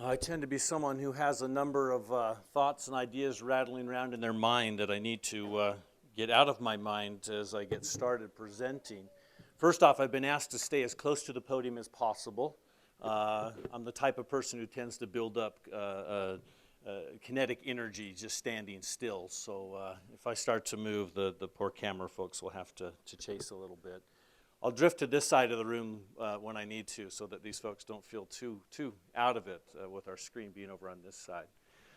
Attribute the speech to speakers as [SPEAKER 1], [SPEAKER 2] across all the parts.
[SPEAKER 1] I tend to be someone who has a number of thoughts and ideas rattling around in their mind that I need to get out of my mind as I get started presenting. First off, I've been asked to stay as close to the podium as possible. I'm the type of person who tends to build up kinetic energy just standing still. So if I start to move, the poor camera folks will have to chase a little bit. I'll drift to this side of the room when I need to so that these folks don't feel too out of it with our screen being over on this side.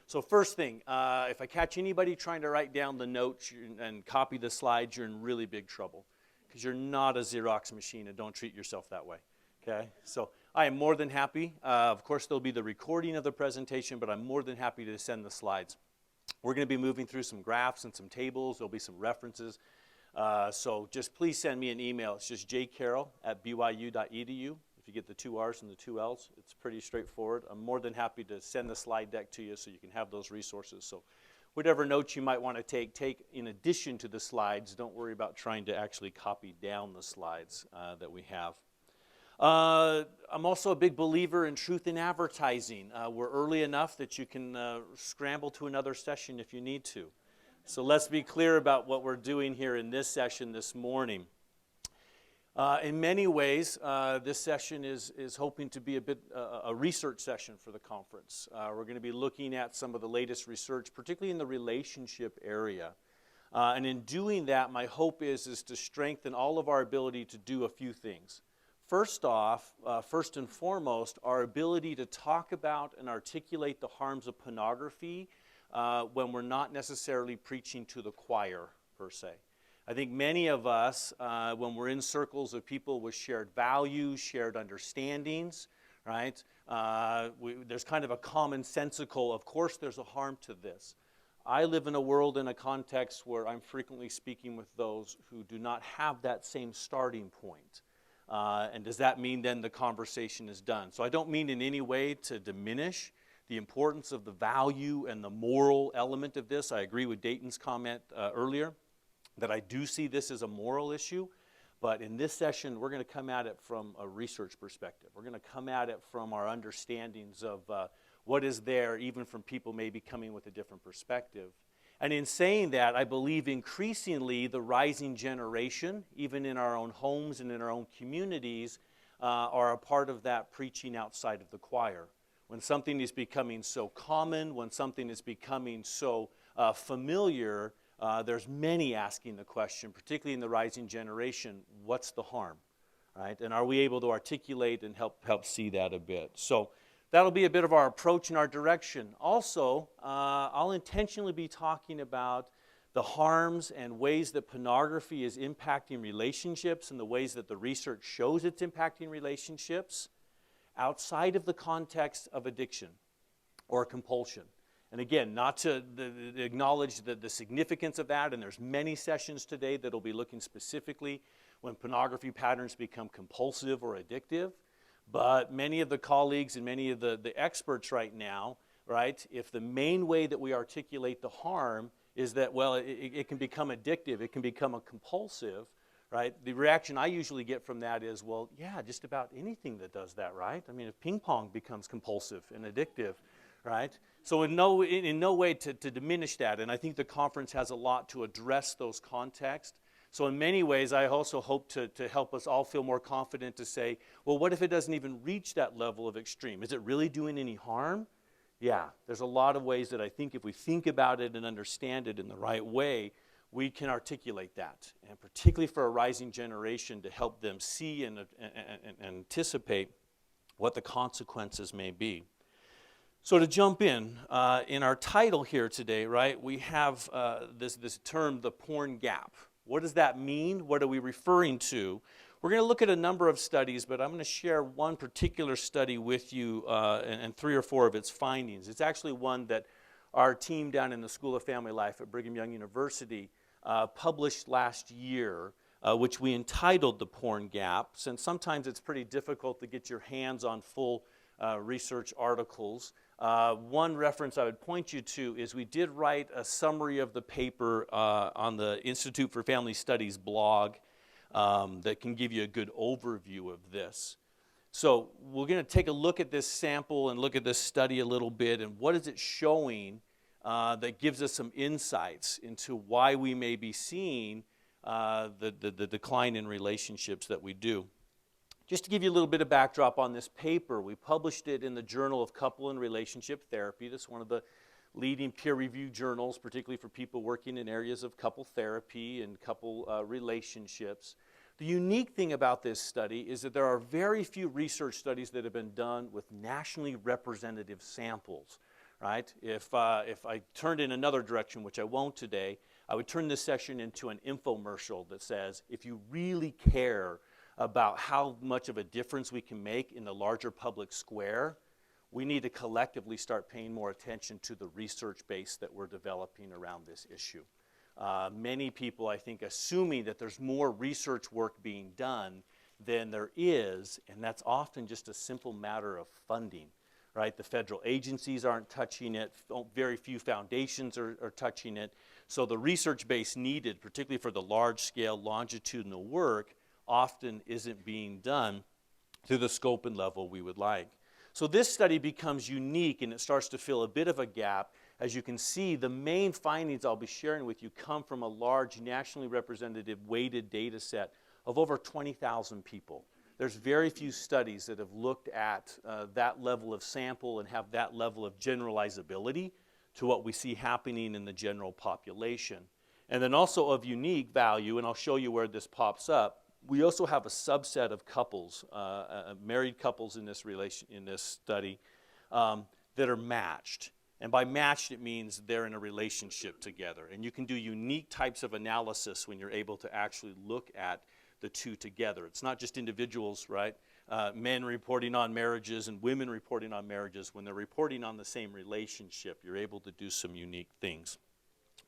[SPEAKER 1] So first thing, if I catch anybody trying to write down the notes and copy the slides, you're in really big trouble because you're not a Xerox machine and don't treat yourself that way, okay? So I am more than happy. Of course, there'll be the recording of the presentation, but I'm more than happy to send the slides. We're going to be moving through some graphs and some tables. There'll be some references. So just please send me an email. It's just jcarroll@byu.edu. If you get the 2 R's and the 2 L's, it's pretty straightforward. I'm more than happy to send the slide deck to you so you can have those resources. So whatever notes you might want to take in addition to the slides. Don't worry about trying to actually copy down the slides that we have. I'm also a big believer in truth in advertising. We're early enough that you can scramble to another session if you need to. So let's be clear about what we're doing here in this session this morning. In many ways, this session is hoping to be a research session for the conference. We're going to be looking at some of the latest research, particularly in the relationship area. And in doing that, my hope is to strengthen all of our ability to do a few things. First off, first and foremost, our ability to talk about and articulate the harms of pornography when we're not necessarily preaching to the choir, per se. I think many of us, when we're in circles of people with shared values, shared understandings, right, there's kind of a commonsensical, of course there's a harm to this. I live in a world, in a context where I'm frequently speaking with those who do not have that same starting point. And does that mean then the conversation is done? So I don't mean in any way to diminish the importance of the value and the moral element of this. I agree with Dayton's comment earlier that I do see this as a moral issue, but in this session we're going to come at it from a research perspective. We're going to come at it from our understandings of what is there, even from people maybe coming with a different perspective. And in saying that, I believe increasingly the rising generation, even in our own homes and in our own communities, are a part of that preaching outside of the choir. When something is becoming so common, when something is becoming so familiar, there's many asking the question, particularly in the rising generation, what's the harm, right? And are we able to articulate and help see that a bit? So that'll be a bit of our approach and our direction. Also, I'll intentionally be talking about the harms and ways that pornography is impacting relationships and the ways that the research shows it's impacting relationships outside of the context of addiction or compulsion. And again, not to acknowledge the significance of that, and there's many sessions today that will be looking specifically when pornography patterns become compulsive or addictive. But many of the colleagues and many of the experts right now, right, if the main way that we articulate the harm is that, well, it can become addictive, it can become a compulsive, right? The reaction I usually get from that is, well, yeah, just about anything that does that, right? I mean, if ping pong becomes compulsive and addictive, right? So in no way to diminish that, and I think the conference has a lot to address those contexts. So in many ways, I also hope to help us all feel more confident to say, well, what if it doesn't even reach that level of extreme? Is it really doing any harm? Yeah, there's a lot of ways that I think if we think about it and understand it in the right way, we can articulate that, and particularly for a rising generation to help them see and anticipate what the consequences may be. So to jump in our title here today, right, we have this term, the porn gap. What does that mean? What are we referring to? We're going to look at a number of studies, but I'm going to share one particular study with you and 3 or 4 of its findings. It's actually one that our team down in the School of Family Life at Brigham Young University published last year, which we entitled The Porn Gap, since sometimes it's pretty difficult to get your hands on full research articles. One reference I would point you to is we did write a summary of the paper on the Institute for Family Studies blog that can give you a good overview of this. So we're going to take a look at this sample and look at this study a little bit, and what is it showing that gives us some insights into why we may be seeing the decline in relationships that we do. Just to give you a little bit of backdrop on this paper, we published it in the Journal of Couple and Relationship Therapy. This is one of the leading peer-reviewed journals, particularly for people working in areas of couple therapy and couple relationships. The unique thing about this study is that there are very few research studies that have been done with nationally representative samples, right? If I turned in another direction, which I won't today, I would turn this session into an infomercial that says, if you really care about how much of a difference we can make in the larger public square, we need to collectively start paying more attention to the research base that we're developing around this issue. Many people, I think, assuming that there's more research work being done than there is, and that's often just a simple matter of funding, right? The federal agencies aren't touching it, very few foundations are touching it, so the research base needed, particularly for the large-scale longitudinal work, often isn't being done to the scope and level we would like. So this study becomes unique, and it starts to fill a bit of a gap. As you can see, the main findings I'll be sharing with you come from a large nationally representative weighted data set of over 20,000 people. There's very few studies that have looked at that level of sample and have that level of generalizability to what we see happening in the general population. And then also of unique value, and I'll show you where this pops up, we also have a subset of couples, married couples in this study, that are matched. And by matched, it means they're in a relationship together. And you can do unique types of analysis when you're able to actually look at the two together. It's not just individuals, right? Men reporting on marriages and women reporting on marriages. When they're reporting on the same relationship, you're able to do some unique things.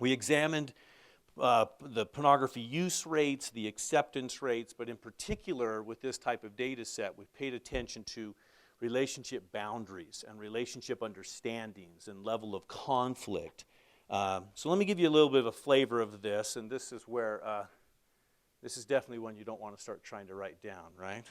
[SPEAKER 1] We examined the pornography use rates, the acceptance rates, but in particular with this type of data set, we've paid attention to relationship boundaries and relationship understandings and level of conflict. So let me give you a little bit of a flavor of this, and this is where, this is definitely one you don't want to start trying to write down, right?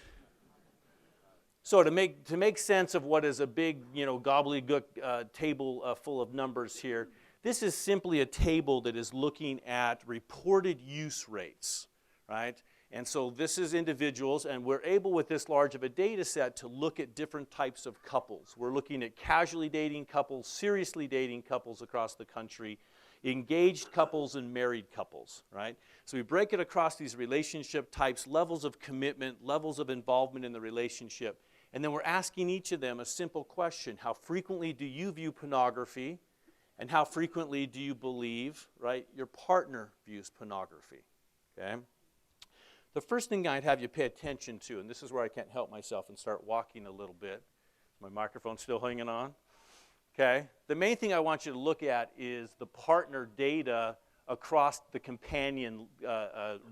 [SPEAKER 1] So to make sense of what is a big, gobbledygook table full of numbers here, this is simply a table that is looking at reported use rates, right? And so this is individuals, and we're able with this large of a data set to look at different types of couples. We're looking at casually dating couples, seriously dating couples across the country, engaged couples, and married couples, right? So we break it across these relationship types, levels of commitment, levels of involvement in the relationship, and then we're asking each of them a simple question: how frequently do you view pornography? And how frequently do you believe, right, your partner views pornography, okay? The first thing I'd have you pay attention to, and this is where I can't help myself and start walking a little bit. My microphone's still hanging on, okay? The main thing I want you to look at is the partner data across the companion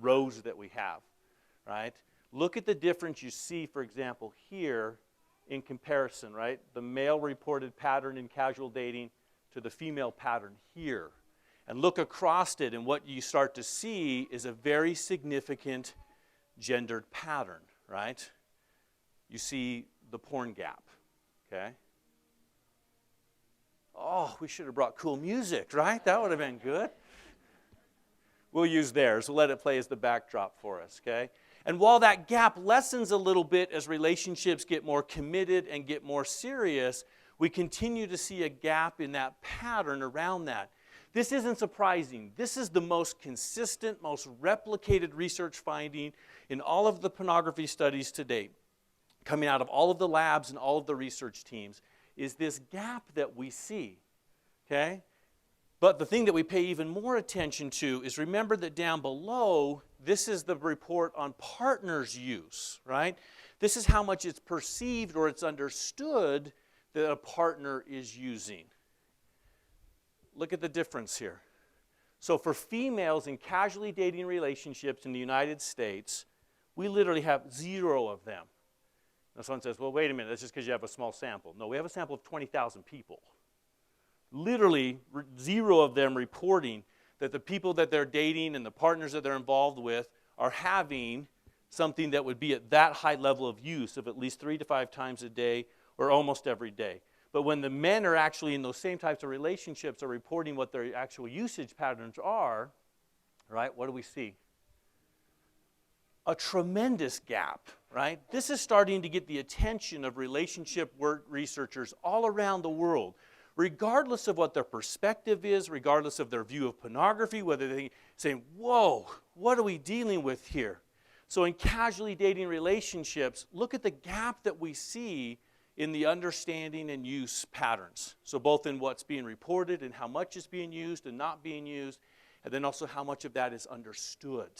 [SPEAKER 1] rows that we have, right? Look at the difference you see, for example, here in comparison, right? The male reported pattern in casual dating to the female pattern here. And look across it, and what you start to see is a very significant gendered pattern, right? You see the porn gap, okay? Oh, we should have brought cool music, right? That would have been good. We'll use theirs. We'll let it play as the backdrop for us, okay? And while that gap lessens a little bit as relationships get more committed and get more serious, we continue to see a gap in that pattern around that. This isn't surprising. This is the most consistent, most replicated research finding in all of the pornography studies to date, coming out of all of the labs and all of the research teams, is this gap that we see, okay? But the thing that we pay even more attention to is, remember that down below, this is the report on partners' use, right? This is how much it's perceived or it's understood that a partner is using. Look at the difference here. So for females in casually dating relationships in the United States, we literally have 0 of them. Now someone says, well, wait a minute, that's just because you have a small sample. No, we have a sample of 20,000 people. Literally 0 of them reporting that the people that they're dating and the partners that they're involved with are having something that would be at that high level of use of at least 3 to 5 times a day or almost every day. But when the men are actually in those same types of relationships are reporting what their actual usage patterns are, right, what do we see? A tremendous gap, right? This is starting to get the attention of relationship work researchers all around the world, regardless of what their perspective is, regardless of their view of pornography, whether they say, whoa, what are we dealing with here? So in casually dating relationships, look at the gap that we see in the understanding and use patterns. So both in what's being reported and how much is being used and not being used, and then also how much of that is understood.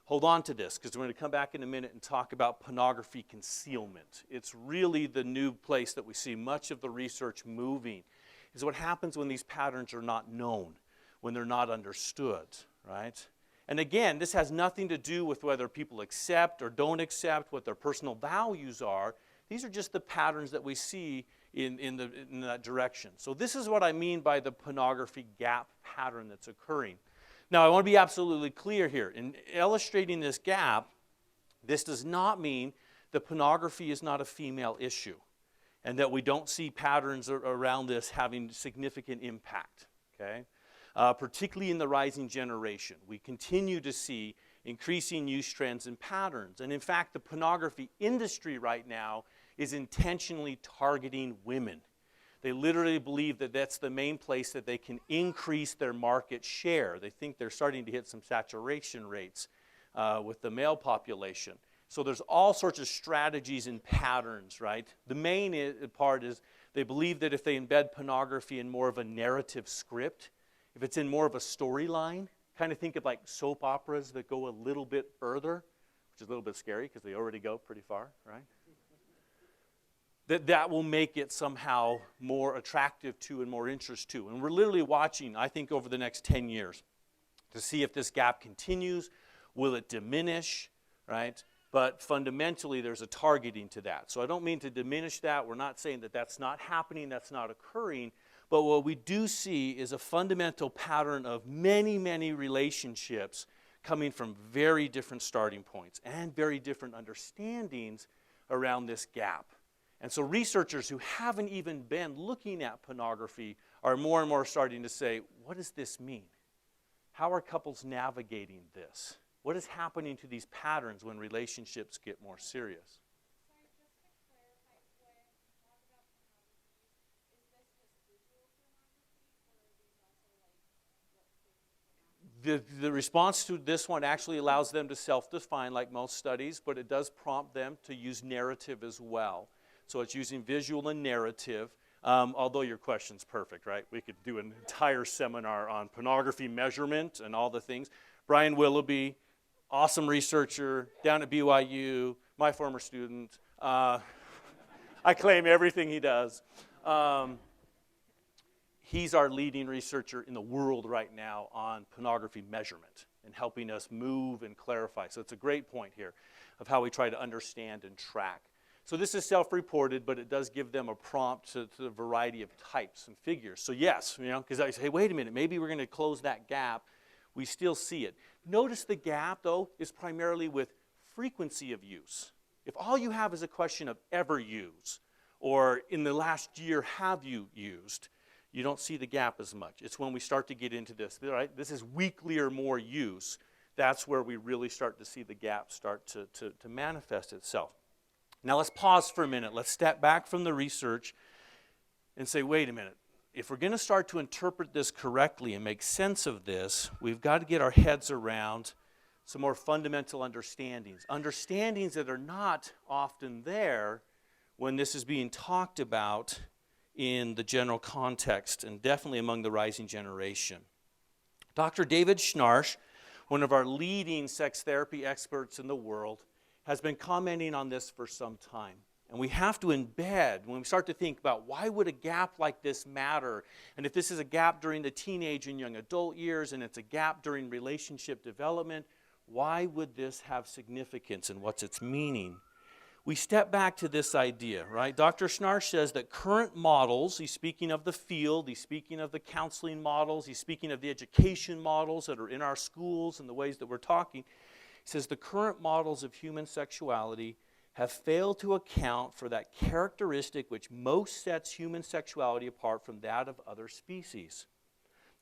[SPEAKER 1] Hold on to this, because we're going to come back in a minute and talk about pornography concealment. It's really the new place that we see much of the research moving, is what happens when these patterns are not known, when they're not understood, right? And again, this has nothing to do with whether people accept or don't accept, what their personal values are. These are just the patterns that we see in that direction. So this is what I mean by the pornography gap pattern that's occurring. Now, I want to be absolutely clear here. In illustrating this gap, this does not mean that pornography is not a female issue and that we don't see patterns around this having significant impact, okay? Particularly in the rising generation. We continue to see increasing use trends and patterns. And in fact, the pornography industry right now is intentionally targeting women. They literally believe that that's the main place that they can increase their market share. They think they're starting to hit some saturation rates with the male population. So there's all sorts of strategies and patterns, right? The main part is they believe that if they embed pornography in more of a narrative script, if it's in more of a storyline, kind of think of like soap operas that go a little bit further, which is a little bit scary because they already go pretty far, right? That will make it somehow more attractive to and more interest to. And we're literally watching, I think, over the next 10 years to see if this gap continues. Will it diminish, right? But fundamentally, there's a targeting to that. So I don't mean to diminish that. We're not saying that that's not happening, that's not occurring. But what we do see is a fundamental pattern of many, many relationships coming from very different starting points and very different understandings around this gap. And so researchers who haven't even been looking at pornography are more and more starting to say, what does this mean? How are couples navigating this? What is happening to these patterns when relationships get more serious?
[SPEAKER 2] Sorry, just to clarify, when you talk about pornography, is this just visual pornography, or are these also like what things?
[SPEAKER 1] The response to this one actually allows them to self-define like most studies, but it does prompt them to use narrative as well. So it's using visual and narrative, although your question's perfect, right? We could do an entire seminar on pornography measurement and all the things. Brian Willoughby, awesome researcher down at BYU, my former student. I claim everything he does. He's our leading researcher in the world right now on pornography measurement and helping us move and clarify. So it's a great point here of how we try to understand and track. So this is self-reported, but it does give them a prompt to a variety of types and figures. So yes, because I say, hey, wait a minute, maybe we're going to close that gap. We still see it. Notice the gap, though, is primarily with frequency of use. If all you have is a question of ever use, or in the last year have you used, you don't see the gap as much. It's when we start to get into this, right? This is weekly or more use. That's where we really start to see the gap start to manifest itself. Now let's pause for a minute. Let's step back from the research and say, wait a minute. If we're going to start to interpret this correctly and make sense of this, we've got to get our heads around some more fundamental understandings. Understandings that are not often there when this is being talked about in the general context and definitely among the rising generation. Dr. David Schnarch, one of our leading sex therapy experts in the world, has been commenting on this for some time. And we have to embed, when we start to think about why would a gap like this matter, and if this is a gap during the teenage and young adult years, and it's a gap during relationship development, why would this have significance and what's its meaning? We step back to this idea, right? Dr. Schnarch says that current models, he's speaking of the field, he's speaking of the counseling models, he's speaking of the education models that are in our schools and the ways that we're talking. He says the current models of human sexuality have failed to account for that characteristic which most sets human sexuality apart from that of other species.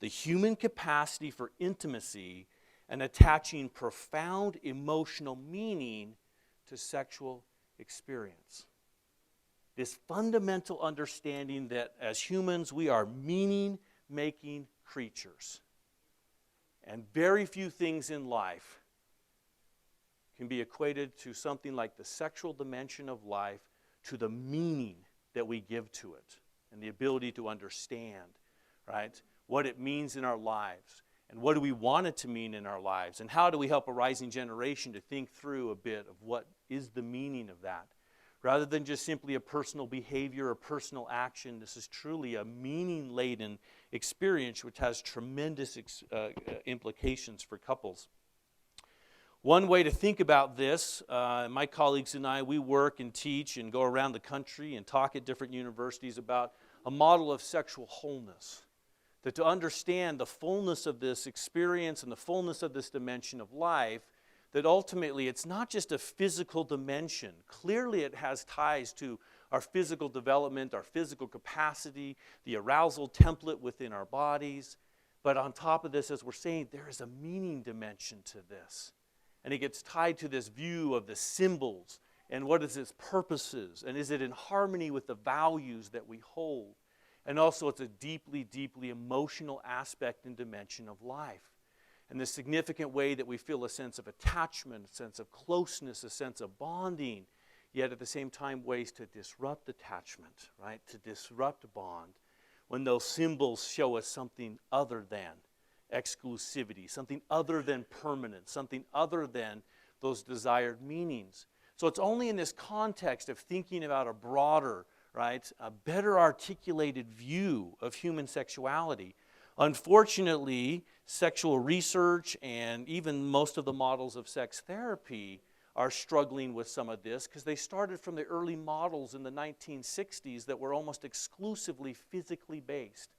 [SPEAKER 1] The human capacity for intimacy and attaching profound emotional meaning to sexual experience. This fundamental understanding that as humans we are meaning-making creatures. And very few things in life can be equated to something like the sexual dimension of life, to the meaning that we give to it and the ability to understand, right, what it means in our lives and what do we want it to mean in our lives and how do we help a rising generation to think through a bit of what is the meaning of that. Rather than just simply a personal behavior or personal action, this is truly a meaning-laden experience which has tremendous implications for couples. One way to think about this, my colleagues and I, we work and teach and go around the country and talk at different universities about a model of sexual wholeness. That to understand the fullness of this experience and the fullness of this dimension of life, that ultimately it's not just a physical dimension. Clearly it has ties to our physical development, our physical capacity, the arousal template within our bodies. But on top of this, as we're saying, there is a meaning dimension to this. And it gets tied to this view of the symbols and what is its purposes and is it in harmony with the values that we hold. And also it's a deeply, deeply emotional aspect and dimension of life. And the significant way that we feel a sense of attachment, a sense of closeness, a sense of bonding, yet at the same time ways to disrupt attachment, right? To disrupt bond when those symbols show us something other than exclusivity, something other than permanence, something other than those desired meanings. So it's only in this context of thinking about a broader, right, a better articulated view of human sexuality. Unfortunately, sexual research and even most of the models of sex therapy are struggling with some of this because they started from the early models in the 1960s that were almost exclusively physically based.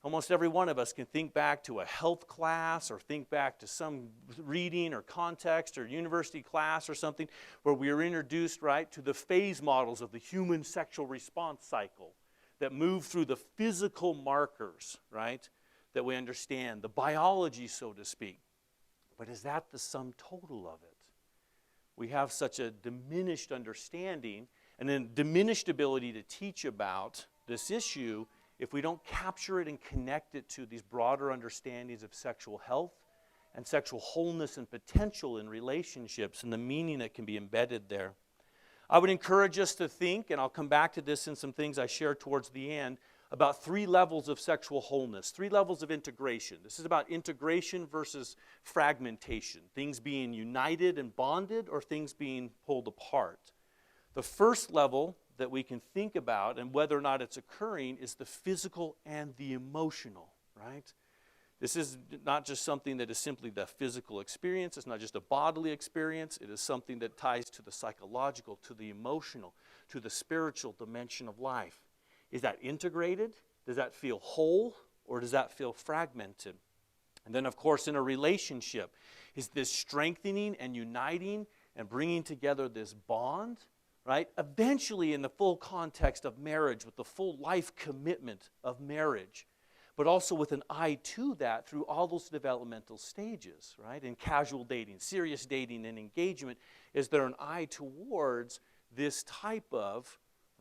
[SPEAKER 1] Almost every one of us can think back to a health class or think back to some reading or context or university class or something where we were introduced, right, to the phase models of the human sexual response cycle that move through the physical markers, right, that we understand, the biology, so to speak. But is that the sum total of it? We have such a diminished understanding and a diminished ability to teach about this issue if we don't capture it and connect it to these broader understandings of sexual health and sexual wholeness and potential in relationships and the meaning that can be embedded there. I would encourage us to think, and I'll come back to this in some things I share towards the end, about 3 levels of sexual wholeness, 3 levels of integration. This is about integration versus fragmentation, things being united and bonded or things being pulled apart. The first level that we can think about and whether or not it's occurring is the physical and the emotional, right? This is not just something that is simply the physical experience. It's not just a bodily experience. It is something that ties to the psychological, to the emotional, to the spiritual dimension of life. Is that integrated? Does that feel whole? Or does that feel fragmented? And then, of course, in a relationship, is this strengthening and uniting and bringing together this bond, right? Eventually in the full context of marriage, with the full life commitment of marriage, but also with an eye to that through all those developmental stages, right? In casual dating, serious dating, and engagement, is there an eye towards this type of,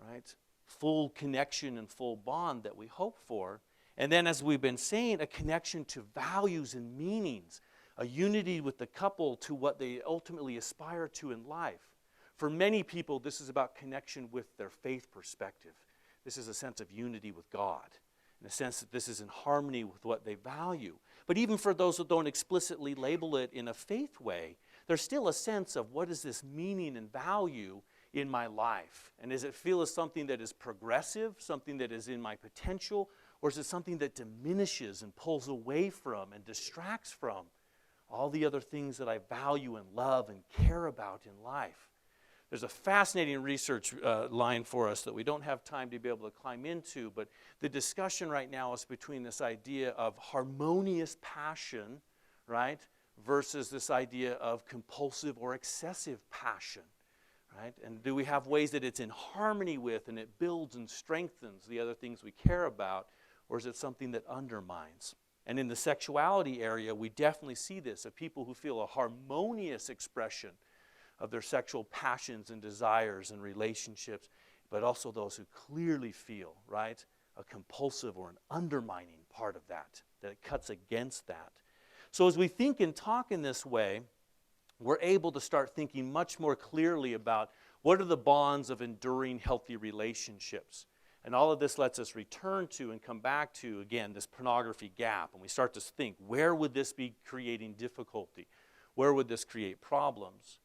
[SPEAKER 1] right, full connection and full bond that we hope for? And then, as we've been saying, a connection to values and meanings, a unity with the couple to what they ultimately aspire to in life. For many people, this is about connection with their faith perspective. This is a sense of unity with God, in a sense that this is in harmony with what they value. But even for those who don't explicitly label it in a faith way, there's still a sense of what is this meaning and value in my life? And does it feel as something that is progressive, something that is in my potential, or is it something that diminishes and pulls away from and distracts from all the other things that I value and love and care about in life? There's a fascinating research line for us that we don't have time to be able to climb into, but the discussion right now is between this idea of harmonious passion, right, versus this idea of compulsive or excessive passion, right? And do we have ways that it's in harmony with and it builds and strengthens the other things we care about, or is it something that undermines? And in the sexuality area, we definitely see this, of people who feel a harmonious expression of their sexual passions and desires and relationships, but also those who clearly feel, right, a compulsive or an undermining part of that it cuts against that. So as we think and talk in this way, we're able to start thinking much more clearly about what are the bonds of enduring healthy relationships. And all of this lets us return to and come back to, again, this pornography gap. And we start to think, where would this be creating difficulty? Where would this create problems?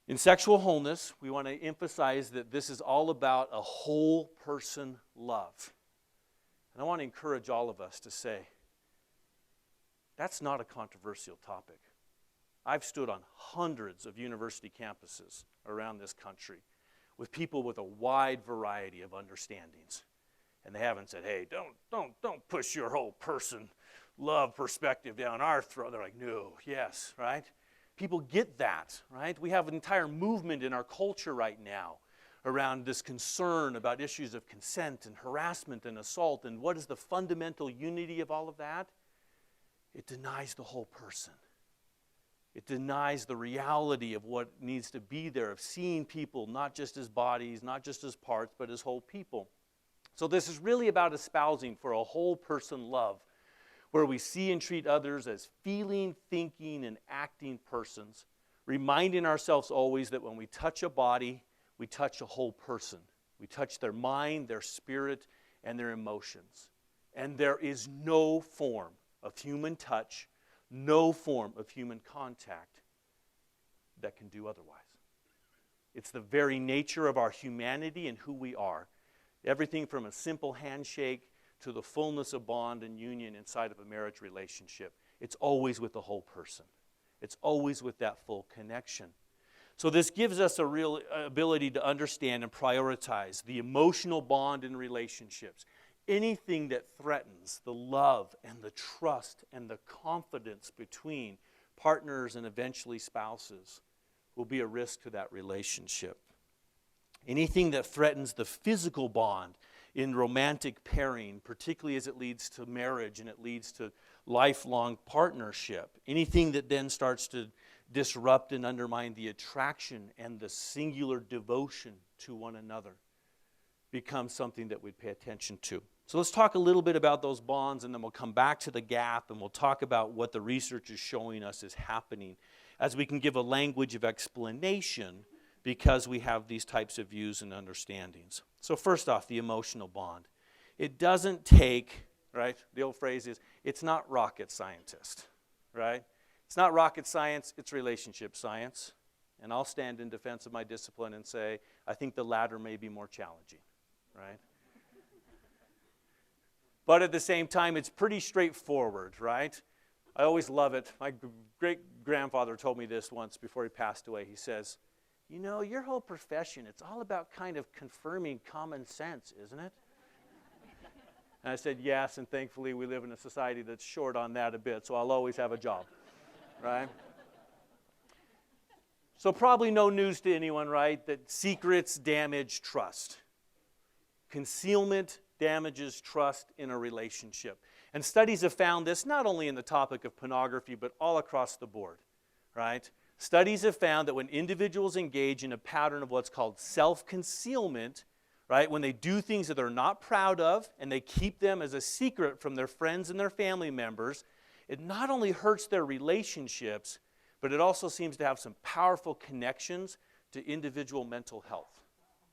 [SPEAKER 1] In sexual wholeness, we want to emphasize that this is all about a whole person love. And I want to encourage all of us to say, that's not a controversial topic. I've stood on hundreds of university campuses around this country with people with a wide variety of understandings. And they haven't said, hey, don't push your whole person love perspective down our throat. They're like, no, yes, right? People get that, right? We have an entire movement in our culture right now around this concern about issues of consent and harassment and assault. And what is the fundamental unity of all of that? It denies the whole person. It denies the reality of what needs to be there, of seeing people not just as bodies, not just as parts, but as whole people. So this is really about espousing for a whole person love, where we see and treat others as feeling, thinking, and acting persons, reminding ourselves always that when we touch a body, we touch a whole person. We touch their mind, their spirit, and their emotions. And there is no form of human touch, no form of human contact that can do otherwise. It's the very nature of our humanity and who we are. Everything from a simple handshake to the fullness of bond and union inside of a marriage relationship. It's always with the whole person. It's always with that full connection. So this gives us a real ability to understand and prioritize the emotional bond in relationships. Anything that threatens the love and the trust and the confidence between partners and eventually spouses will be a risk to that relationship. Anything that threatens the physical bond in romantic pairing, particularly as it leads to marriage and it leads to lifelong partnership. Anything that then starts to disrupt and undermine the attraction and the singular devotion to one another becomes something that we'd pay attention to. So let's talk a little bit about those bonds, and then we'll come back to the gap, and we'll talk about what the research is showing us is happening as we can give a language of explanation because we have these types of views and understandings. So first off, the emotional bond. It doesn't take, right, the old phrase is, it's not rocket scientist, right? It's not rocket science, it's relationship science. And I'll stand in defense of my discipline and say, I think the latter may be more challenging, right? But at the same time, it's pretty straightforward, right? I always love it. My great-grandfather told me this once before he passed away. He says, you know, your whole profession, it's all about kind of confirming common sense, isn't it? And I said, yes, and thankfully we live in a society that's short on that a bit, so I'll always have a job, right? So probably no news to anyone, right, that secrets damage trust. Concealment damages trust in a relationship. And studies have found this not only in the topic of pornography, but all across the board, right? Studies have found that when individuals engage in a pattern of what's called self-concealment, right, when they do things that they're not proud of and they keep them as a secret from their friends and their family members, it not only hurts their relationships, but it also seems to have some powerful connections to individual mental health.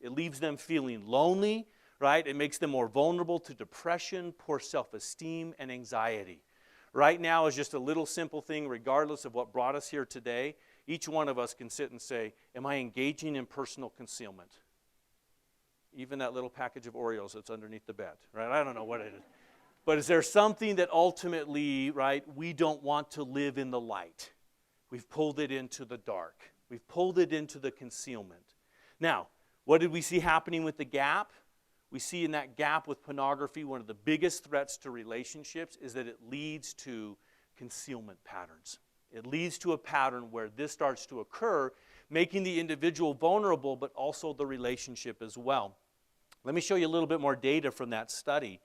[SPEAKER 1] It leaves them feeling lonely, right? It makes them more vulnerable to depression, poor self-esteem, and anxiety. Right now is just a little simple thing, regardless of what brought us here today. Each one of us can sit and say, am I engaging in personal concealment? Even that little package of Oreos that's underneath the bed, right? I don't know what it is. But is there something that ultimately, right, we don't want to live in the light? We've pulled it into the dark. We've pulled it into the concealment. Now, what did we see happening with the gap? We see in that gap with pornography, one of the biggest threats to relationships is that it leads to concealment patterns. It leads to a pattern where this starts to occur, making the individual vulnerable, but also the relationship as well. Let me show you a little bit more data from that study.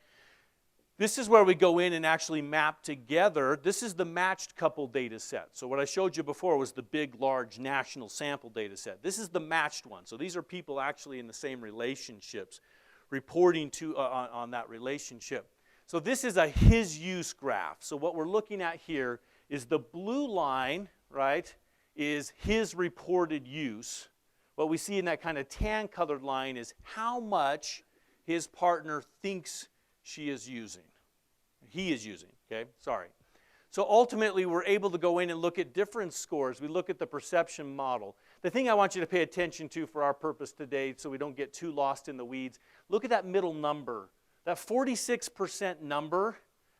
[SPEAKER 1] This is where we go in and actually map together. This is the matched couple data set. So what I showed you before was the big, large national sample data set. This is the matched one. So these are people actually in the same relationships, reporting on that relationship. So this is a his use graph. So what we're looking at here is the blue line, right, is his reported use. What we see in that kind of tan-colored line is how much his partner thinks she is using. He is using, okay? Sorry. So ultimately, we're able to go in and look at different scores. We look at the perception model. The thing I want you to pay attention to for our purpose today, so we don't get too lost in the weeds, look at that middle number. That 46% number,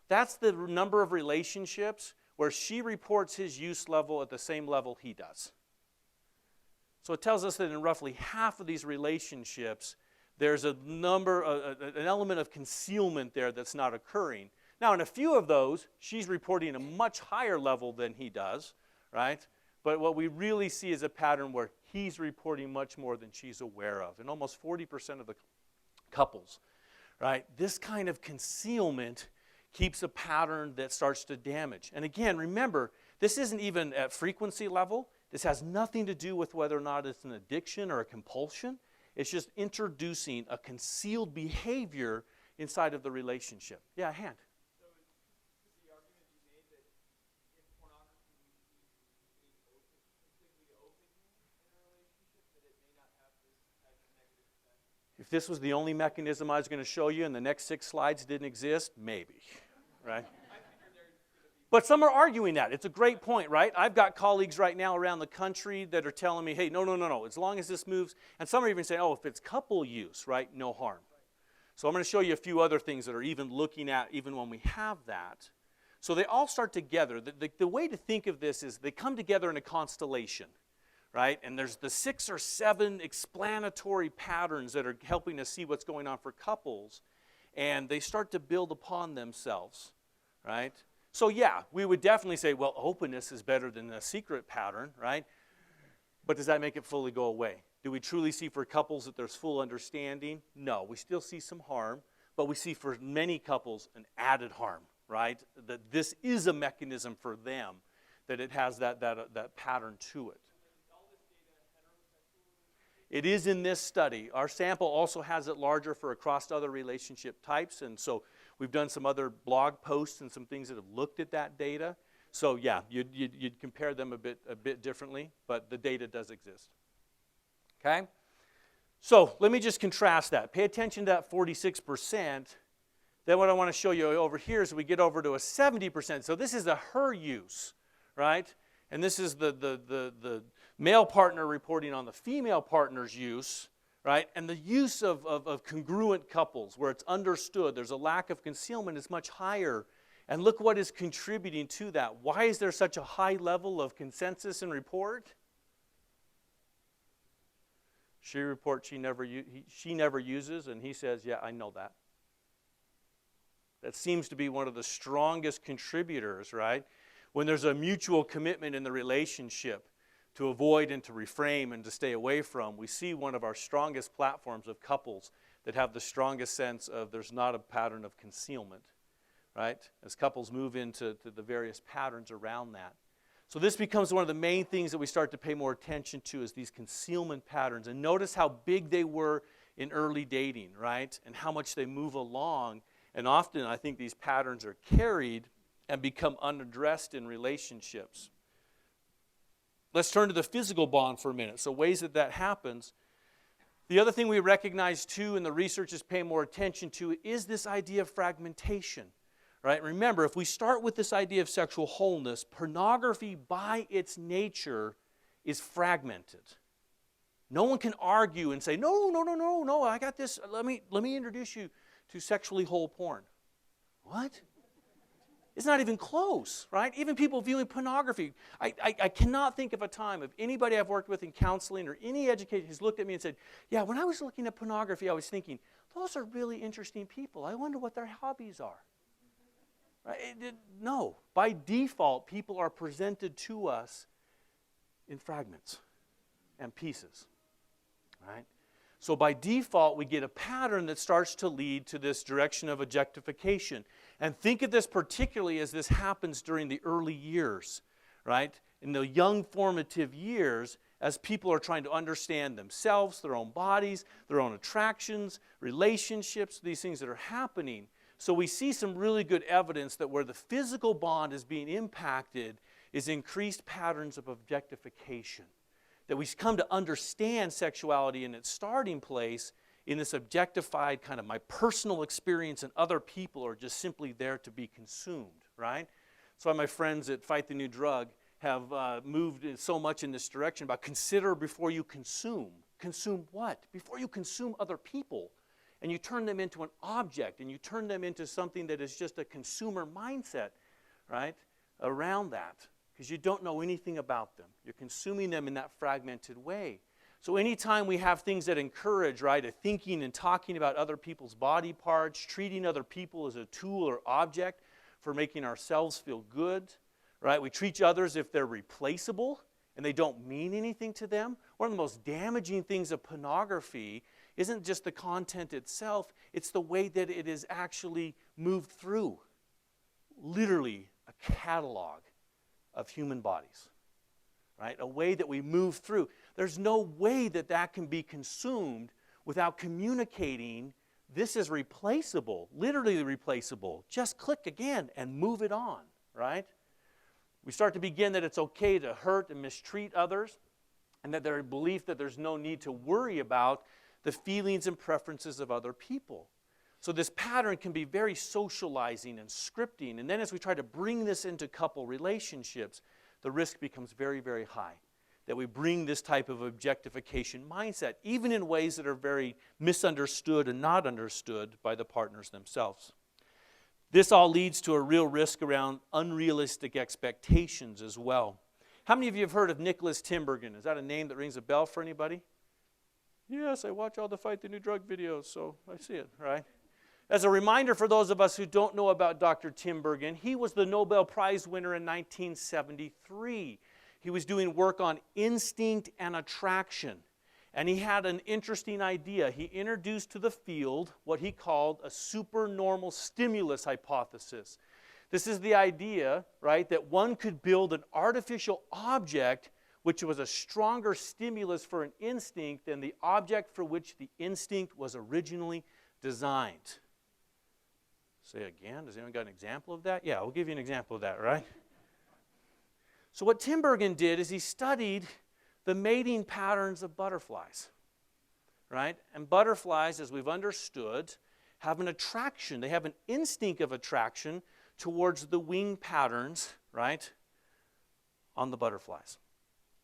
[SPEAKER 1] that's the number of relationships where she reports his use level at the same level he does. So it tells us that in roughly half of these relationships, there's an element of concealment there that's not occurring. Now, in a few of those, she's reporting a much higher level than he does, right? But what we really see is a pattern where he's reporting much more than she's aware of. In almost 40% of the couples, right? This kind of concealment keeps a pattern that starts to damage. And again, remember, this isn't even at frequency level. This has nothing to do with whether or not it's an addiction or a compulsion. It's just introducing a concealed behavior inside of the relationship. Yeah, hand.
[SPEAKER 3] So is the argument you made that if pornography is completely open in a relationship, that it may not have this type of negative effect?
[SPEAKER 1] If this was the only mechanism I was going to show you and the next 6 slides didn't exist, maybe, right? But some are arguing that. It's a great point, right? I've got colleagues right now around the country that are telling me, hey, no, as long as this moves. And some are even saying, oh, if it's couple use, right, no harm. So I'm going to show you a few other things that are even looking at even when we have that. So they all start together. The way to think of this is they come together in a constellation, right? And there's the 6 or 7 explanatory patterns that are helping us see what's going on for couples. And they start to build upon themselves, right? So yeah, we would definitely say, well, openness is better than a secret pattern, right? But does that make it fully go away? Do we truly see for couples that there's full understanding? No, we still see some harm, but we see for many couples an added harm, right? That this is a mechanism for them, that it has that pattern to it. It is in this study. Our sample also has it larger for across other relationship types, and so we've done some other blog posts and some things that have looked at that data. So yeah, you'd compare them a bit differently, but the data does exist. Okay? So let me just contrast that. Pay attention to that 46%. Then what I want to show you over here is we get over to a 70%. So this is a her use, right? And this is the male partner reporting on the female partner's use, right? And the use of congruent couples where it's understood there's a lack of concealment is much higher. And look what is contributing to that. Why is there such a high level of consensus and report? She reports she never uses, and he says, yeah, I know that. That seems to be one of the strongest contributors, right? When there's a mutual commitment in the relationship to avoid and to refrain and to stay away from, we see one of our strongest platforms of couples that have the strongest sense of there's not a pattern of concealment, right? As couples move into the various patterns around that. So this becomes one of the main things that we start to pay more attention to is these concealment patterns. And notice how big they were in early dating, right? And how much they move along. And often I think these patterns are carried and become unaddressed in relationships. Let's turn to the physical bond for a minute. So ways that happens. The other thing we recognize too, and the research is paying more attention to, is this idea of fragmentation. Right? Remember, if we start with this idea of sexual wholeness, pornography by its nature is fragmented. No one can argue and say, no, I got this. Let me introduce you to sexually whole porn. What? It's not even close, right? Even people viewing pornography. I cannot think of a time of anybody I've worked with in counseling or any educator who's looked at me and said, yeah, when I was looking at pornography, I was thinking, those are really interesting people. I wonder what their hobbies are. Right? No. By default, people are presented to us in fragments and pieces. Right? So by default, we get a pattern that starts to lead to this direction of objectification. And think of this particularly as this happens during the early years, right? In the young formative years, as people are trying to understand themselves, their own bodies, their own attractions, relationships, these things that are happening. So we see some really good evidence that where the physical bond is being impacted is increased patterns of objectification. That we come to understand sexuality in its starting place in this objectified kind of my personal experience, and other people are just simply there to be consumed, right? That's why my friends at Fight the New Drug have moved so much in this direction about consider before you consume. Consume what? Before you consume other people. And you turn them into an object, and you turn them into something that is just a consumer mindset, right, around that. Because you don't know anything about them. You're consuming them in that fragmented way. So anytime we have things that encourage, right, a thinking and talking about other people's body parts, treating other people as a tool or object for making ourselves feel good, right? We treat others if they're replaceable and they don't mean anything to them. One of the most damaging things of pornography isn't just the content itself, it's the way that it is actually moved through. Literally a catalog of human bodies, right? A way that we move through. There's no way that that can be consumed without communicating this is replaceable, literally replaceable. Just click again and move it on, right? We start to begin that it's okay to hurt and mistreat others, and that their belief that there's no need to worry about the feelings and preferences of other people. So this pattern can be very socializing and scripting. And then as we try to bring this into couple relationships, the risk becomes very, very high that we bring this type of objectification mindset, even in ways that are very misunderstood and not understood by the partners themselves. This all leads to a real risk around unrealistic expectations as well. How many of you have heard of Nicholas Tinbergen? Is that a name that rings a bell for anybody? Yes, I watch all the Fight the New Drug videos, so I see it, right? As a reminder for those of us who don't know about Dr. Tinbergen, he was the Nobel Prize winner in 1973. He was doing work on instinct and attraction. And he had an interesting idea. He introduced to the field what he called a supernormal stimulus hypothesis. This is the idea, right, that one could build an artificial object which was a stronger stimulus for an instinct than the object for which the instinct was originally designed. Say again, does anyone got an example of that? Yeah, we'll give you an example of that, right? So what Tinbergen did is he studied the mating patterns of butterflies, right? And butterflies, as we've understood, have an attraction. They have an instinct of attraction towards the wing patterns, right, on the butterflies.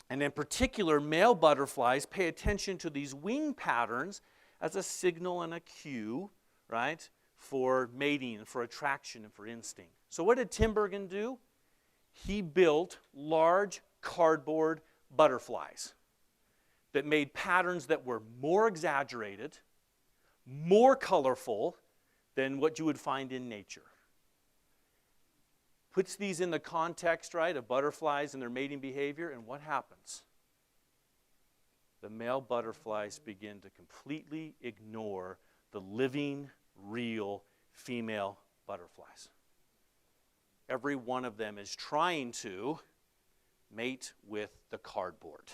[SPEAKER 1] And in particular, male butterflies pay attention to these wing patterns as a signal and a cue, right, for mating and for attraction and for instinct. So what did Tinbergen do? He built large cardboard butterflies that made patterns that were more exaggerated, more colorful than what you would find in nature. Puts these in the context, right, of butterflies and their mating behavior, and what happens? The male butterflies begin to completely ignore the living, real female butterflies. Every one of them is trying to mate with the cardboard.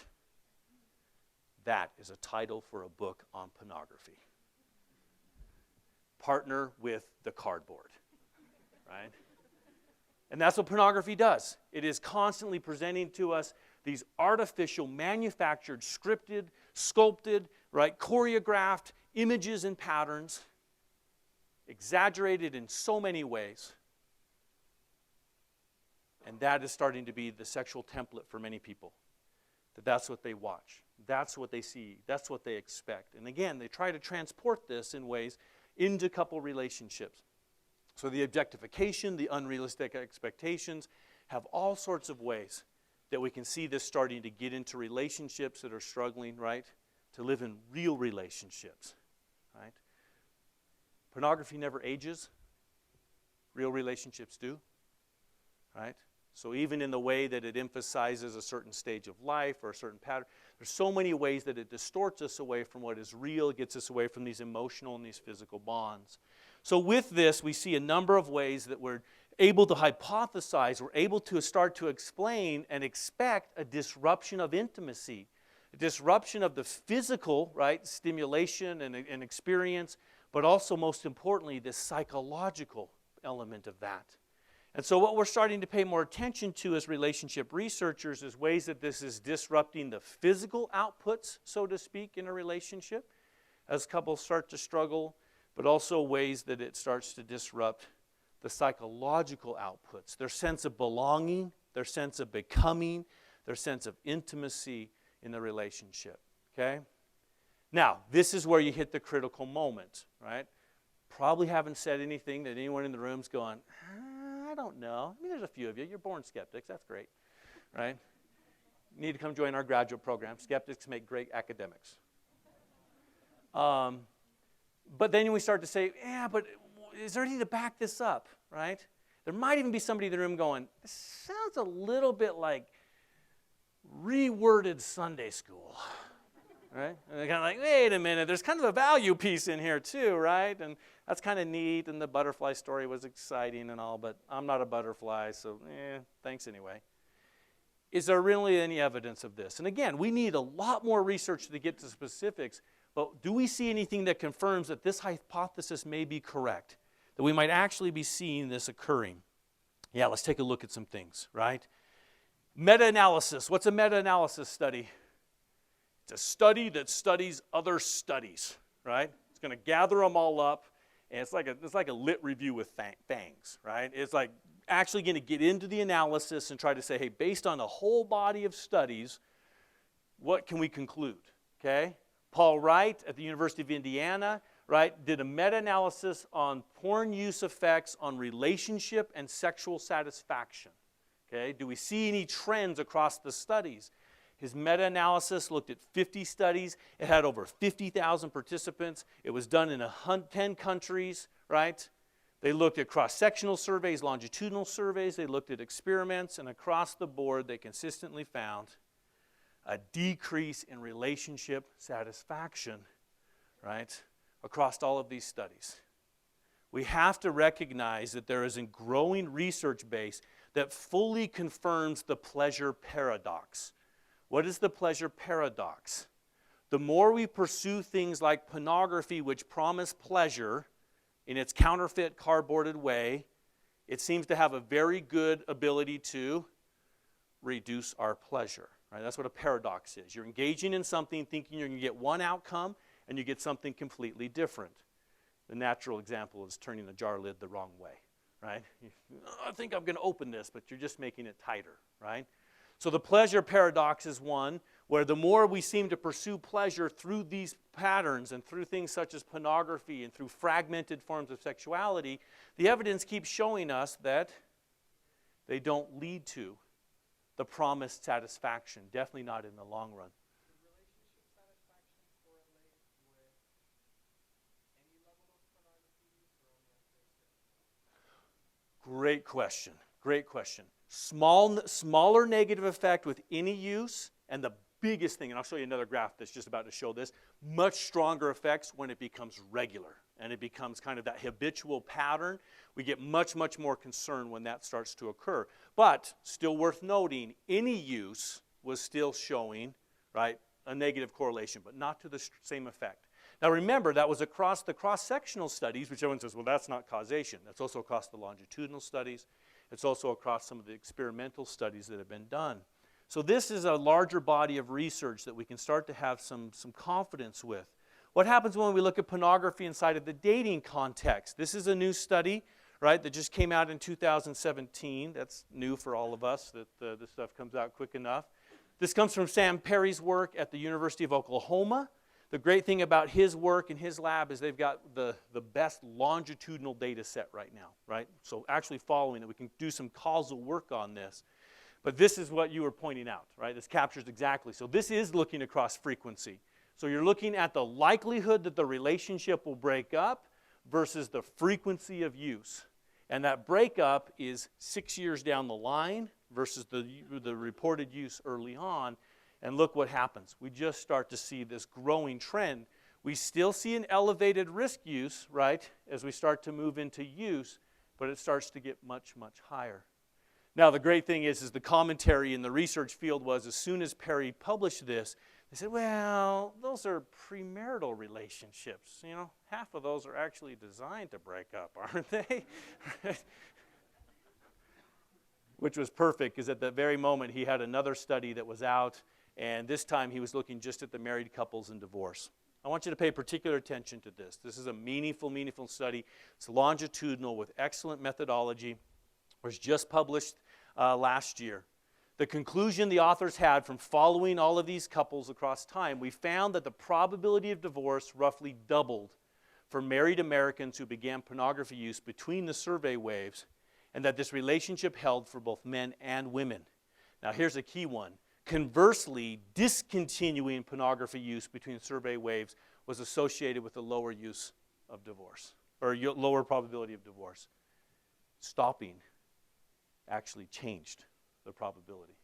[SPEAKER 1] That is a title for a book on pornography. Partner with the cardboard, right? And that's what pornography does. It is constantly presenting to us these artificial, manufactured, scripted, sculpted, right, choreographed images and patterns, exaggerated in so many ways. And that is starting to be the sexual template for many people. That's what they watch. That's what they see. That's what they expect. And again, they try to transport this in ways into couple relationships. So the objectification, the unrealistic expectations have all sorts of ways that we can see this starting to get into relationships that are struggling, right, to live in real relationships, right? Pornography never ages. Real relationships do, right? So even in the way that it emphasizes a certain stage of life or a certain pattern, there's so many ways that it distorts us away from what is real, gets us away from these emotional and these physical bonds. So with this, we see a number of ways that we're able to hypothesize, we're able to start to explain and expect a disruption of intimacy, a disruption of the physical, right, stimulation and experience, but also, most importantly, the psychological element of that. And so what we're starting to pay more attention to as relationship researchers is ways that this is disrupting the physical outputs, so to speak, in a relationship as couples start to struggle, but also ways that it starts to disrupt the psychological outputs, their sense of belonging, their sense of becoming, their sense of intimacy in the relationship, okay? Now, this is where you hit the critical moment, right? Probably haven't said anything that anyone in the room's going, I don't know. I mean, there's a few of you. You're born skeptics. That's great, right? You need to come join our graduate program. Skeptics make great academics. But then we start to say, yeah, but is there anything to back this up, right? There might even be somebody in the room going, this sounds a little bit like reworded Sunday school, right? And they're kind of like, wait a minute, there's kind of a value piece in here too, right? And that's kind of neat, and the butterfly story was exciting and all, but I'm not a butterfly, so thanks anyway. Is there really any evidence of this? And again, we need a lot more research to get to specifics, but do we see anything that confirms that this hypothesis may be correct, that we might actually be seeing this occurring? Yeah, let's take a look at some things, right? Meta-analysis. What's a meta-analysis study? It's a study that studies other studies, right? It's going to gather them all up, and it's like a lit review with fangs, right? It's like actually going to get into the analysis and try to say, hey, based on a whole body of studies, what can we conclude, okay? Paul Wright at the University of Indiana, right, did a meta-analysis on porn use effects on relationship and sexual satisfaction. Okay, do we see any trends across the studies? His meta-analysis looked at 50 studies. It had over 50,000 participants. It was done in 10 countries, right? They looked at cross-sectional surveys, longitudinal surveys. They looked at experiments, and across the board, they consistently found a decrease in relationship satisfaction, right, across all of these studies. We have to recognize that there is a growing research base that fully confirms the pleasure paradox. What is the pleasure paradox? The more we pursue things like pornography, which promise pleasure in its counterfeit, cardboarded way, it seems to have a very good ability to reduce our pleasure. Right? That's what a paradox is. You're engaging in something thinking you're going to get one outcome, and you get something completely different. The natural example is turning the jar lid the wrong way. Right? I think I'm going to open this, but you're just making it tighter, right? So the pleasure paradox is one where the more we seem to pursue pleasure through these patterns and through things such as pornography and through fragmented forms of sexuality, the evidence keeps showing us that they don't lead to the promised satisfaction, definitely not in the long run.
[SPEAKER 3] Does relationship satisfaction correlate with any level of pornography use or only after a certain level?
[SPEAKER 1] Great question. Great question. Smaller negative effect with any use, and the biggest thing, and I'll show you another graph that's just about to show this, much stronger effects when it becomes regular and it becomes kind of that habitual pattern. We get much, much more concerned when that starts to occur. But still worth noting, any use was still showing, right, a negative correlation, but not to the same effect. Now remember, that was across the cross-sectional studies, which everyone says, well, that's not causation. That's also across the longitudinal studies. It's also across some of the experimental studies that have been done. So this is a larger body of research that we can start to have some confidence with. What happens when we look at pornography inside of the dating context? This is a new study, right, that just came out in 2017. That's new for all of us, that this stuff comes out quick enough. This comes from Sam Perry's work at the University of Oklahoma. The great thing about his work and his lab is they've got the best longitudinal data set right now, right? So actually following it, we can do some causal work on this. But this is what you were pointing out, right? This captures exactly. So this is looking across frequency. So you're looking at the likelihood that the relationship will break up versus the frequency of use. And that breakup is 6 years down the line versus the reported use early on. And look what happens. We just start to see this growing trend. We still see an elevated risk use, right, as we start to move into use, but it starts to get much, much higher. Now, the great thing is the commentary in the research field was as soon as Perry published this, they said, well, those are premarital relationships. You know, half of those are actually designed to break up, aren't they? Which was perfect, because at that very moment he had another study that was out, and this time he was looking just at the married couples and divorce. I want you to pay particular attention to this. This is a meaningful study. It's longitudinal with excellent methodology. It was just published last year. The conclusion the authors had from following all of these couples across time, we found that the probability of divorce roughly doubled for married Americans who began pornography use between the survey waves, and that this relationship held for both men and women. Now here's a key one. Conversely, discontinuing pornography use between survey waves was associated with a lower use of divorce, or lower probability of divorce. Stopping actually changed the probability,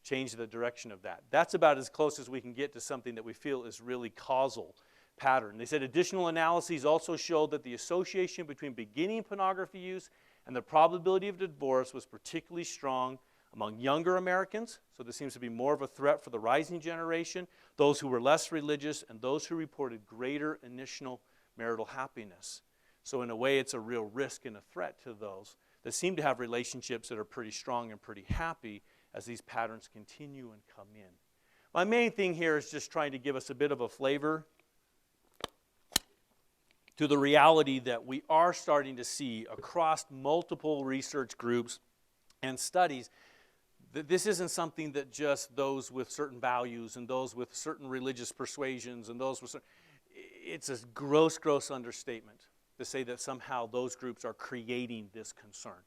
[SPEAKER 1] changed the direction of that. That's about as close as we can get to something that we feel is really causal pattern. They said additional analyses also showed that the association between beginning pornography use and the probability of divorce was particularly strong among younger Americans, so this seems to be more of a threat for the rising generation, those who were less religious, and those who reported greater initial marital happiness. So in a way, it's a real risk and a threat to those that seem to have relationships that are pretty strong and pretty happy as these patterns continue and come in. My main thing here is just trying to give us a bit of a flavor to the reality that we are starting to see across multiple research groups and studies. This isn't something that just those with certain values and those with certain religious persuasions and those with certain, it's a gross understatement to say that somehow those groups are creating this concern.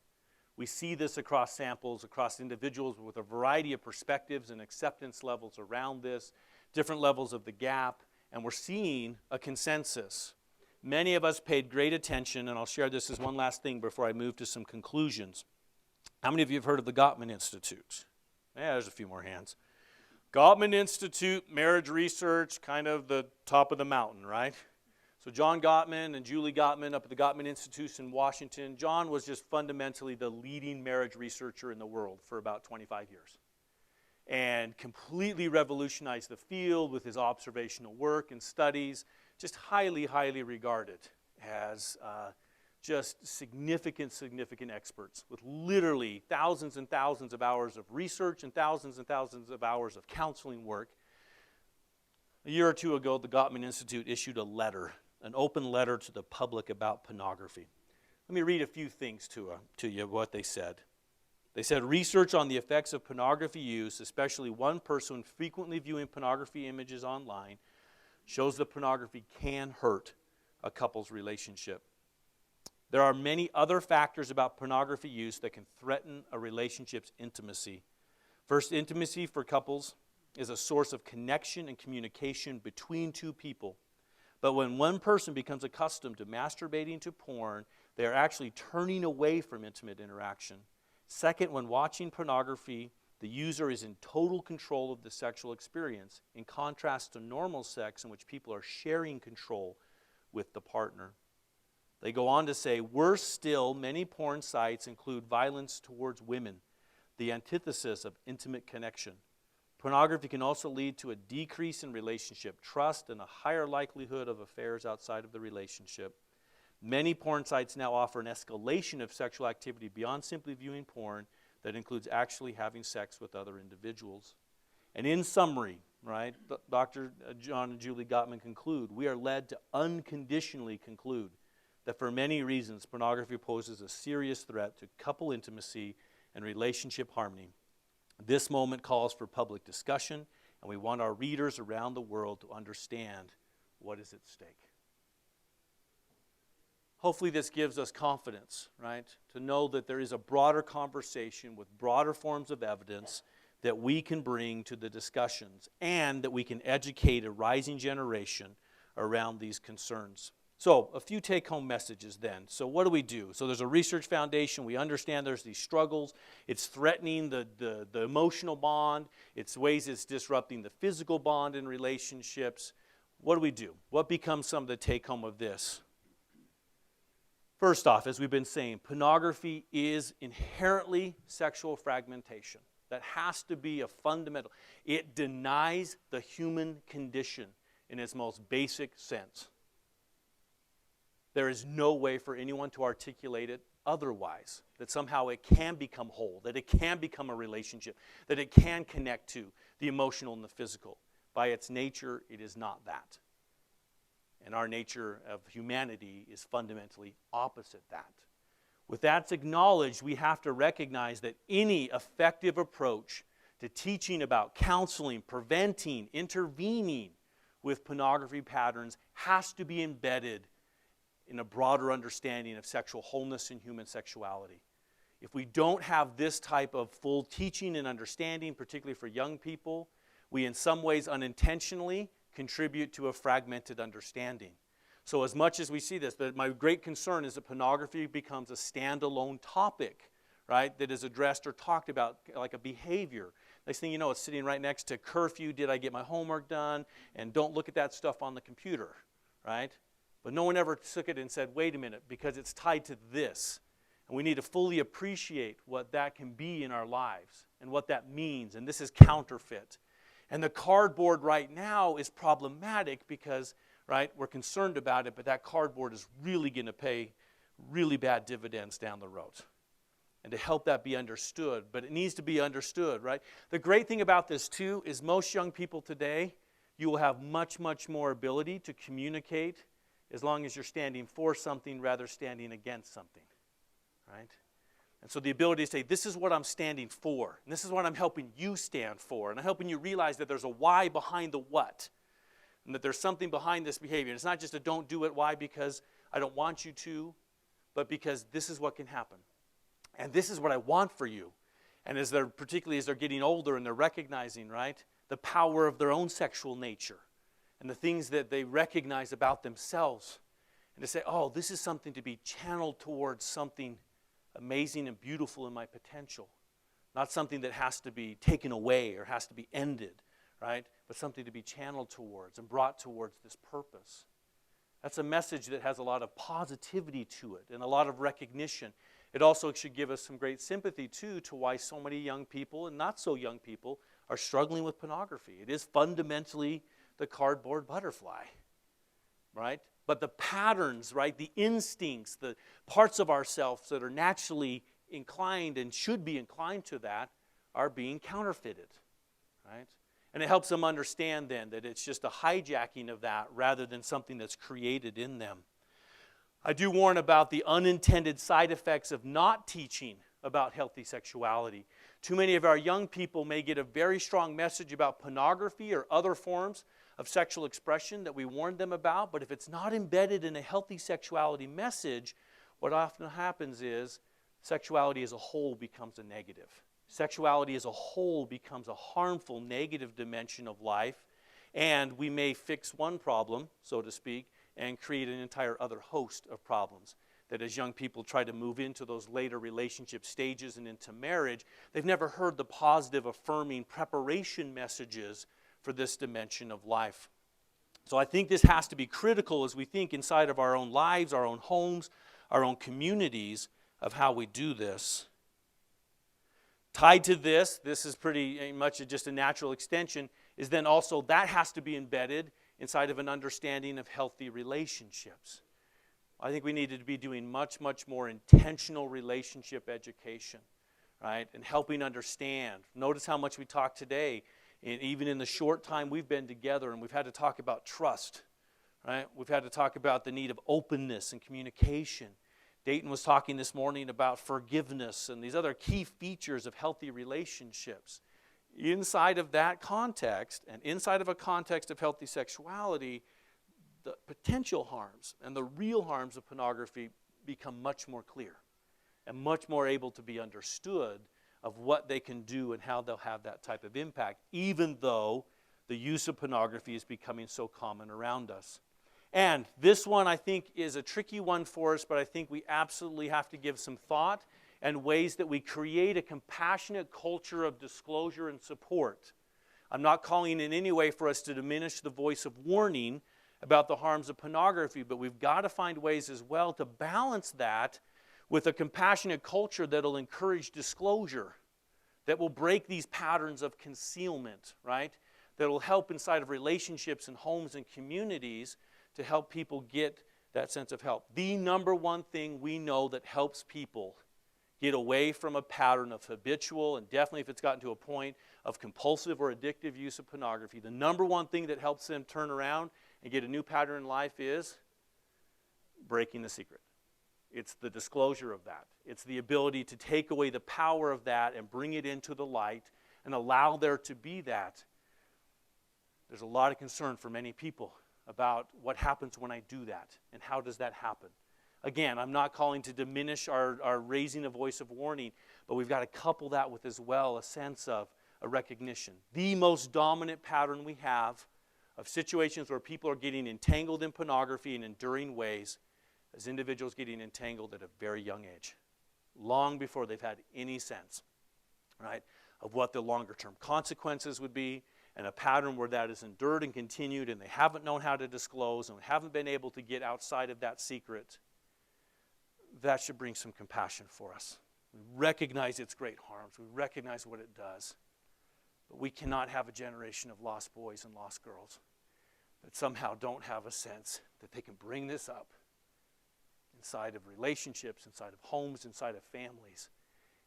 [SPEAKER 1] We see this across samples, across individuals with a variety of perspectives and acceptance levels around this, different levels of the gap, and we're seeing a consensus. Many of us paid great attention, and I'll share this as one last thing before I move to some conclusions. How many of you have heard of the Gottman Institute? Yeah, there's a few more hands. Gottman Institute, marriage research, kind of the top of the mountain, right? So John Gottman and Julie Gottman up at the Gottman Institute in Washington. John was just fundamentally the leading marriage researcher in the world for about 25 years. And completely revolutionized the field with his observational work and studies. Just highly regarded as just significant experts with literally thousands and thousands of hours of research and thousands of hours of counseling work. A year or two ago, the Gottman Institute issued a letter, an open letter to the public about pornography. Let me read a few things to you, what they said. They said, research on the effects of pornography use, especially one person frequently viewing pornography images online, shows that pornography can hurt a couple's relationship. There are many other factors about pornography use that can threaten a relationship's intimacy. First, intimacy for couples is a source of connection and communication between two people. But when one person becomes accustomed to masturbating to porn, they are actually turning away from intimate interaction. Second, when watching pornography, the user is in total control of the sexual experience, in contrast to normal sex in which people are sharing control with the partner. They go on to say, worse still, many porn sites include violence towards women, the antithesis of intimate connection. Pornography can also lead to a decrease in relationship trust and a higher likelihood of affairs outside of the relationship. Many porn sites now offer an escalation of sexual activity beyond simply viewing porn that includes actually having sex with other individuals. And in summary, right, Dr. John and Julie Gottman conclude, we are led to unconditionally conclude that for many reasons, pornography poses a serious threat to couple intimacy and relationship harmony. This moment calls for public discussion, and we want our readers around the world to understand what is at stake. Hopefully this gives us confidence, right, to know that there is a broader conversation with broader forms of evidence that we can bring to the discussions, and that we can educate a rising generation around these concerns. So a few take-home messages then. So what do? So there's a research foundation. We understand there's these struggles. It's threatening the emotional bond. It's ways it's disrupting the physical bond in relationships. What do? What becomes some of the take-home of this? First off, as we've been saying, pornography is inherently sexual fragmentation. That has to be a fundamental. It denies the human condition in its most basic sense. There is no way for anyone to articulate it otherwise, that somehow it can become whole, that it can become a relationship, that it can connect to the emotional and the physical. By its nature, it is not that. And our nature of humanity is fundamentally opposite that. With that acknowledged, we have to recognize that any effective approach to teaching about counseling, preventing, intervening with pornography patterns has to be embedded in a broader understanding of sexual wholeness and human sexuality. If we don't have this type of full teaching and understanding, particularly for young people, we in some ways unintentionally contribute to a fragmented understanding. So as much as we see this, my great concern is that pornography becomes a standalone topic, right, that is addressed or talked about like a behavior. Next thing you know, it's sitting right next to curfew, did I get my homework done, and don't look at that stuff on the computer, right? But no one ever took it and said, wait a minute, because it's tied to this. And we need to fully appreciate what that can be in our lives and what that means. And this is counterfeit. And the cardboard right now is problematic because, right, we're concerned about it, but that cardboard is really going to pay really bad dividends down the road. And to help that be understood, but it needs to be understood, right? The great thing about this, too, is most young people today, you will have much, much more ability to communicate as long as you're standing for something rather standing against something, right? And so the ability to say, this is what I'm standing for, and this is what I'm helping you stand for, and I'm helping you realize that there's a why behind the what, and that there's something behind this behavior. And it's not just a don't do it, why? Because I don't want you to, but because this is what can happen. And this is what I want for you. And particularly as they're getting older and they're recognizing, right, the power of their own sexual nature and the things that they recognize about themselves. And to say, oh, this is something to be channeled towards something amazing and beautiful in my potential. Not something that has to be taken away or has to be ended, right? But something to be channeled towards and brought towards this purpose. That's a message that has a lot of positivity to it and a lot of recognition. It also should give us some great sympathy, too, to why so many young people and not so young people are struggling with pornography. It is fundamentally the cardboard butterfly, right? But the patterns, right, the instincts, the parts of ourselves that are naturally inclined and should be inclined to that are being counterfeited, right? And it helps them understand then that it's just a hijacking of that rather than something that's created in them. I do warn about the unintended side effects of not teaching about healthy sexuality. Too many of our young people may get a very strong message about pornography or other forms of sexual expression that we warned them about, but if it's not embedded in a healthy sexuality message, what often happens is sexuality as a whole becomes a negative. Sexuality as a whole becomes a harmful, negative dimension of life, and we may fix one problem, so to speak, and create an entire other host of problems. That as young people try to move into those later relationship stages and into marriage, they've never heard the positive, affirming preparation messages for this dimension of life. So I think this has to be critical as we think inside of our own lives, our own homes, our own communities of how we do this. Tied to this is pretty much just a natural extension, is then also that has to be embedded inside of an understanding of healthy relationships. I think we need to be doing much, much more intentional relationship education, right? And helping understand. Notice how much we talk today, and even in the short time we've been together, and we've had to talk about trust, right? We've had to talk about the need of openness and communication. Dayton was talking this morning about forgiveness and these other key features of healthy relationships. Inside of that context, and inside of a context of healthy sexuality, the potential harms and the real harms of pornography become much more clear and much more able to be understood of what they can do and how they'll have that type of impact, even though the use of pornography is becoming so common around us. And this one, I think, is a tricky one for us, but I think we absolutely have to give some thought and ways that we create a compassionate culture of disclosure and support. I'm not calling in any way for us to diminish the voice of warning about the harms of pornography, but we've got to find ways as well to balance that with a compassionate culture that will encourage disclosure, that will break these patterns of concealment, right? That will help inside of relationships and homes and communities to help people get that sense of help. The number one thing we know that helps people get away from a pattern of habitual, and definitely if it's gotten to a point of compulsive or addictive use of pornography, the number one thing that helps them turn around and get a new pattern in life is breaking the secret. It's the disclosure of that. It's the ability to take away the power of that and bring it into the light and allow there to be that. There's a lot of concern for many people about what happens when I do that and how does that happen. Again, I'm not calling to diminish our raising a voice of warning, but we've got to couple that with as well a sense of a recognition. The most dominant pattern we have of situations where people are getting entangled in pornography in enduring ways as individuals getting entangled at a very young age, long before they've had any sense, right, of what the longer term consequences would be, and a pattern where that is endured and continued and they haven't known how to disclose and haven't been able to get outside of that secret. That should bring some compassion for us. We recognize its great harms. We recognize what it does. But we cannot have a generation of lost boys and lost girls that somehow don't have a sense that they can bring this up inside of relationships, inside of homes, inside of families,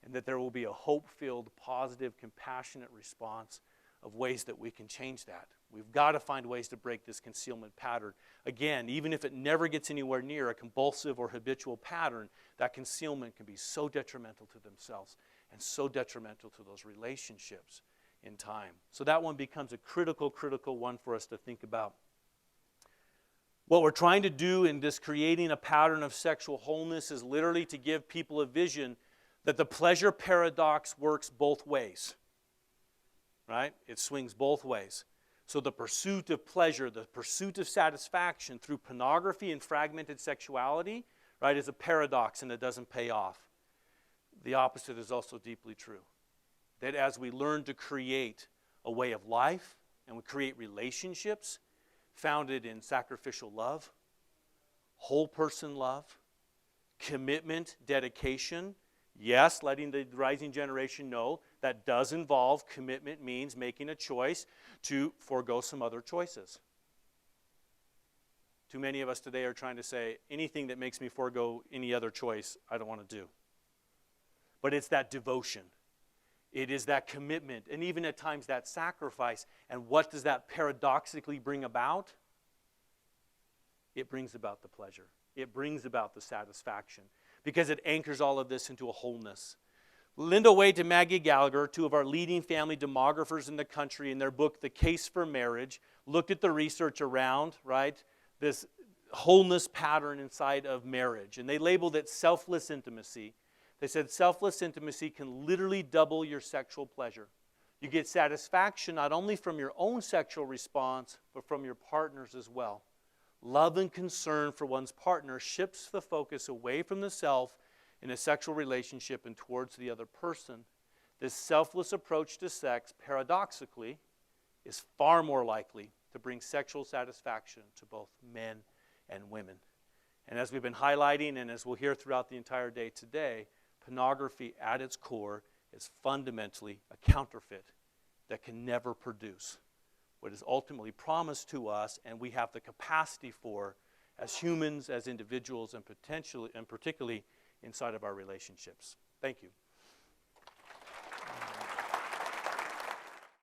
[SPEAKER 1] and that there will be a hope-filled, positive, compassionate response of ways that we can change that. We've got to find ways to break this concealment pattern. Again, even if it never gets anywhere near a compulsive or habitual pattern, that concealment can be so detrimental to themselves and so detrimental to those relationships in time. So that one becomes a critical one for us to think about. What we're trying to do in this creating a pattern of sexual wholeness is literally to give people a vision that the pleasure paradox works both ways. Right? It swings both ways. So the pursuit of pleasure, the pursuit of satisfaction through pornography and fragmented sexuality, right, is a paradox and it doesn't pay off. The opposite is also deeply true. That as we learn to create a way of life and we create relationships founded in sacrificial love, whole person love, commitment, dedication, yes, letting the rising generation know that does involve commitment, means making a choice to forego some other choices. Too many of us today are trying to say, anything that makes me forego any other choice, I don't want to do. But it's that devotion. It is that commitment, and even at times that sacrifice. And what does that paradoxically bring about? It brings about the pleasure. It brings about the satisfaction, because it anchors all of this into a wholeness. Linda Wade and Maggie Gallagher, two of our leading family demographers in the country, in their book, The Case for Marriage, looked at the research around, right, this wholeness pattern inside of marriage. And they labeled it selfless intimacy. They said selfless intimacy can literally double your sexual pleasure. You get satisfaction not only from your own sexual response, but from your partner's as well. Love and concern for one's partner shifts the focus away from the self in a sexual relationship and towards the other person. This selfless approach to sex, paradoxically, is far more likely to bring sexual satisfaction to both men and women. And as we've been highlighting, and as we'll hear throughout the entire day today, pornography at its core is fundamentally a counterfeit that can never produce what is ultimately promised to us, and we have the capacity for as humans, as individuals, and potentially and particularly inside of our relationships. Thank you.